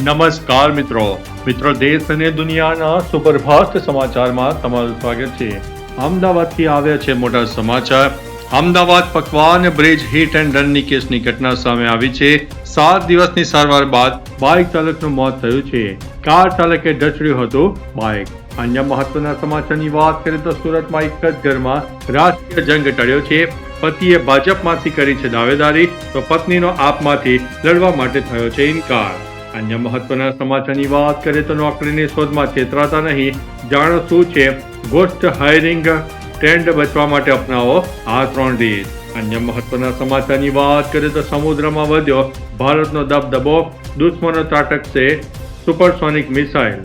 નમસ્કાર મિત્રો દેશ અને દુનિયાના સુપરફાસ્ટ સમાચારમાં તમારું સ્વાગત છે। અમદાવાદથી આવ્યા છે મોટા સમાચાર। અમદાવાદ પકવાન બ્રિજ હિટ એન્ડ રનની કેસની ઘટના સામે આવી છે। 7 દિવસની સારવાર બાદ બાઇક ચાલકનું મોત થયું છે। કાર ચાલકે ઢસડ્યું હતું બાઇક। અન્ય મહત્વના સમાચારની વાત કરીએ તો સુરતમાં એક જ ઘરમાં રાજકીય જંગ ટળ્યો છે। પતિએ ભાજપમાંથી કરી છે દાવેદારી તો પત્નીનો આપમાંથી લડવા માટે થયો છે ઇનકાર। અન્ય મહત્વના સમાચારની વાત કરીએ તો નોકરીની શોધમાં છેતરાતા નહીં, જાણો શું છે ગોસ્ટ હાયરિંગ ટ્રેન્ડ બચવા માટે અપનાવો આ 3 રીત। અન્ય મહત્વના સમાચારની વાત કરીએ તો સમુદ્રમાં વધ્યો ભારતનો દબદબો, દુશ્મનો ત્રાટકશે સુપરસોનિક મિસાઇલ,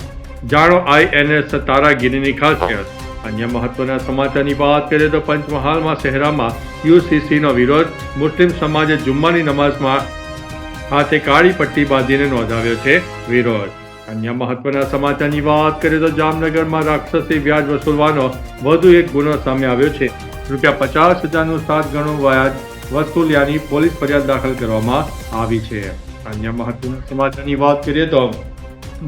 જાણો INS તારાગીરીની ખાસિયત। અન્ય મહત્વના સમાચારની વાત કરીએ તો પંચમહાલમાં શહેરામાં UCCનો વિરોધ, મુસ્લિમ સમાજે જુમ્માની નમાઝમાં હાથે કાળી પટ્ટી બાંધીને નોંધાવ્યો છે વિરોધ। અન્ય મહત્વના સમાચારની વાત કરીએ તો જામનગરમાં રાક્ષસી વ્યાજ વસૂલવાનો વધુ એક ગુનો સામે આવ્યો છે। ₹50,000નું 7 ગણું વ્યાજ વસૂલ્યાની પોલીસ ફરિયાદ દાખલ કરવામાં આવી છે। અન્ય મહત્વના સમાચારની વાત કરીએ તો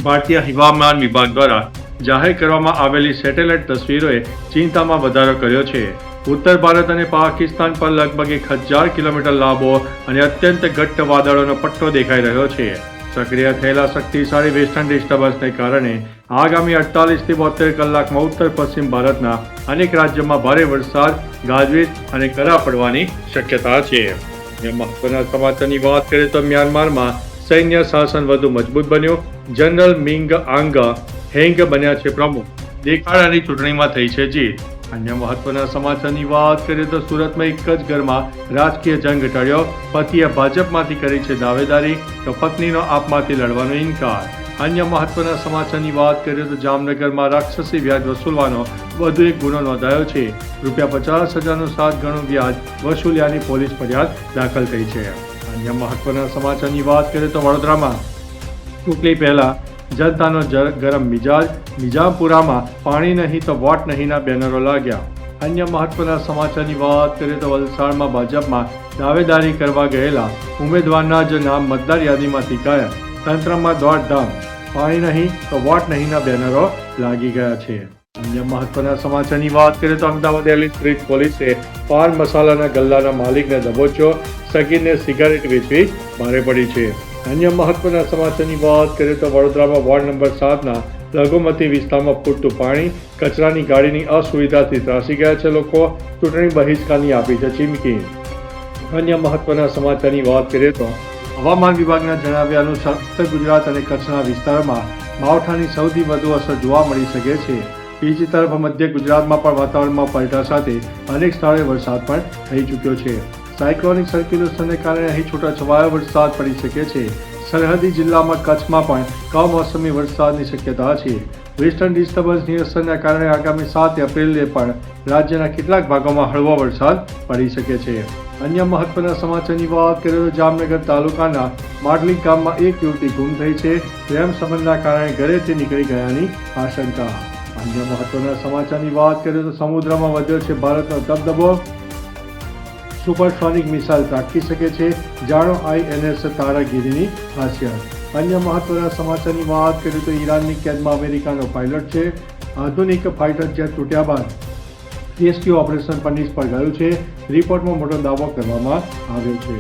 ભારતીય હવામાન વિભાગ દ્વારા જાહેર કરવામાં આવેલી સેટેલાઇટ તસવીરોએ ચિંતામાં વધારો કર્યો છે। ઉત્તર ભારત અને પાકિસ્તાન પર લગભગ 1000 કિલોમીટર લાંબો અને અત્યંત ઘટ્ટ વાદળોનો પટ્ટો દેખાઈ રહ્યો છે। સક્રિય થયેલા શક્તિશાળી વેસ્ટર્ન ડિસ્ટર્બન્સને કારણે આગામી 48 થી 72 કલાકમાં ઉત્તર પશ્ચિમ ભારતના અનેક રાજ્યોમાં ભારે વરસાદ, ગાજવીજ અને કરા પડવાની શક્યતા છે। મહત્વના સમાચારની વાત કરીએ તો મ્યાનમારમાં સૈન્ય શાસન વધુ મજબૂત બન્યું। જનરલ મિંગ આંગ હેંગ બન્યા છે પ્રમુખ। દેખાડાની ચૂંટણીમાં થઈ છે જીત। અન્ય મહત્વના સમાચારની વાત કરીએ તો સુરતમાં એક જ ઘરમાં રાજકીય જંગ ટળ્યો। પતિએ ભાજપમાંથી કરી છે દાવેદારી તો પત્નીનો આપમાંથી લડવાનો ઇનકાર। અન્ય મહત્વના સમાચારની વાત કરીએ તો જામનગરમાં રાક્ષસી વ્યાજ વસૂલવાનો વધુ એક ગુનો નોંધાયો છે। ₹50,000નું 7 ગણું વ્યાજ વસૂલ્યાની પોલીસ ફરિયાદ દાખલ થઈ છે। અન્ય મહત્વના સમાચારની વાત કરીએ તો વડોદરામાં ચૂંટણી પહેલા જનતાનો ગરમ મિજાજ, નિજામપુરામાં પાણી નહીં તો વોટ નહીંના બેનરો લાગ્યા। અન્ય મહત્વના સમાચારની વાત કરીએ તો વલસાડમાં ભાજપમાં દાવેદારી કરવા ગયેલા ઉમેદવારના જ નામ મતદાર યાદીમાંથી ગાયબ। તંત્રમાં દોડધામ, પાણી નહીં તો વોટ નહીંના બેનરો લાગી ગયા છે। અન્ય મહત્વના સમાચારની વાત કરીએ તો અમદાવાદ એલી સ્ટ્રીટ પોલીસે પાન મસાલાના ગલ્લાના માલિકને દબોચ્યો। સગીરને સિગારેટ વેચવી ભારે પડી છે। અન્ય મહત્વના સમાચારની વાત કરીએ તો વડોદરામાં વોર્ડ નંબર 7ના લઘુમતી વિસ્તારમાં પૂરતું પાણી, કચરાની ગાડીની અસુવિધાથી ત્રાસી ગયા છે લોકો। ચૂંટણી બહિષ્કારની આપી છે ચીમકી। અન્ય મહત્વના સમાચારની વાત કરીએ તો હવામાન વિભાગના જણાવ્યા અનુસાર ઉત્તર ગુજરાત અને કચ્છના વિસ્તારમાં માવઠાની સૌથી વધુ અસર જોવા મળી શકે છે। બીજી તરફ મધ્ય ગુજરાતમાં પણ વાતાવરણમાં પલટા સાથે અનેક સ્થળે વરસાદ પણ થઈ ચૂક્યો છે। સાયક્લોનિક સર્ક્યુલેશનને કારણે અહીં છૂટાછવાયો વરસાદ પડી શકે છે। સરહદી જિલ્લામાં કચ્છમાં પણ કમોસમી વરસાદની શક્યતા છે। વેસ્ટર્ન ડિસ્ટર્બન્સની અસરના કારણે આગામી 7 એપ્રિલે પણ રાજ્યના કેટલાક ભાગોમાં હળવો વરસાદ પડી શકે છે। અન્ય મહત્વના સમાચારની વાત કરીએ તો જામનગર તાલુકાના માડલી ગામમાં એક યુવતી ગુમ થઈ છે। પ્રેમ સંબંધના કારણે ઘરેથી નીકળી ગયાની આશંકા। અન્ય મહત્વના સમાચારની વાત કરીએ તો સમુદ્રમાં વધ્યો છે ભારતનો દબદબો, સુપરસોનિક મિસાઇલ ત્રાટકી શકે છે, જાણો INS તારાગીરીની ખાસિયત। અન્ય મહત્વના સમાચારની વાત કરીએ તો ઈરાનની કેદમાં અમેરિકાનો પાયલટ છે। આધુનિક ફાઇટર જેટ તૂટ્યા બાદ રેસ્ક્યુ ઓપરેશન પણ નિષ્ફળ ગયું છે। રિપોર્ટમાં મોટો દાવો કરવામાં આવ્યો છે।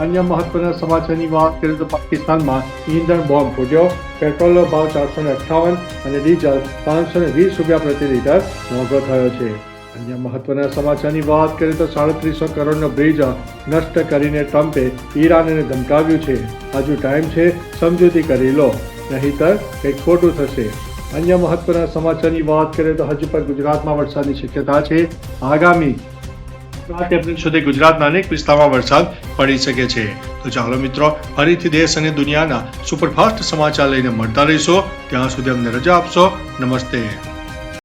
અન્ય મહત્વના સમાચારની વાત કરીએ તો પાકિસ્તાનમાં ઈંધણ બોમ્બ ફૂટ્યો। પેટ્રોલનો ભાવ 458 અને ડીઝલ 520 રૂપિયા પ્રતિ લીટર મોંઘો થયો છે। અન્ય મહત્વના સમાચારની વાત કરીએ તો 3700 કરોડનો બ્રિજ નષ્ટ કરીને ટ્રમ્પે ઈરાનને ધમકાવ્યું છે। હજુ ટાઈમ છે, સમજૂતી કરી લો, નહીંતર કંઈક ખોટું થશે। અન્ય મહત્વના સમાચારની વાત કરીએ તો હજુ પણ ગુજરાતમાં વરસાદની શક્યતા છે। આગામી 7 એપ્રિલ સુધી ગુજરાતના અનેક વિસ્તારમાં વરસાદ પડી શકે છે। તો ચાલો મિત્રો, ફરીથી દેશ અને દુનિયાના સુપરફાસ્ટ સમાચાર લઈને મળતા રહીશો। ત્યાં સુધી અમને રજા આપશો। નમસ્તે।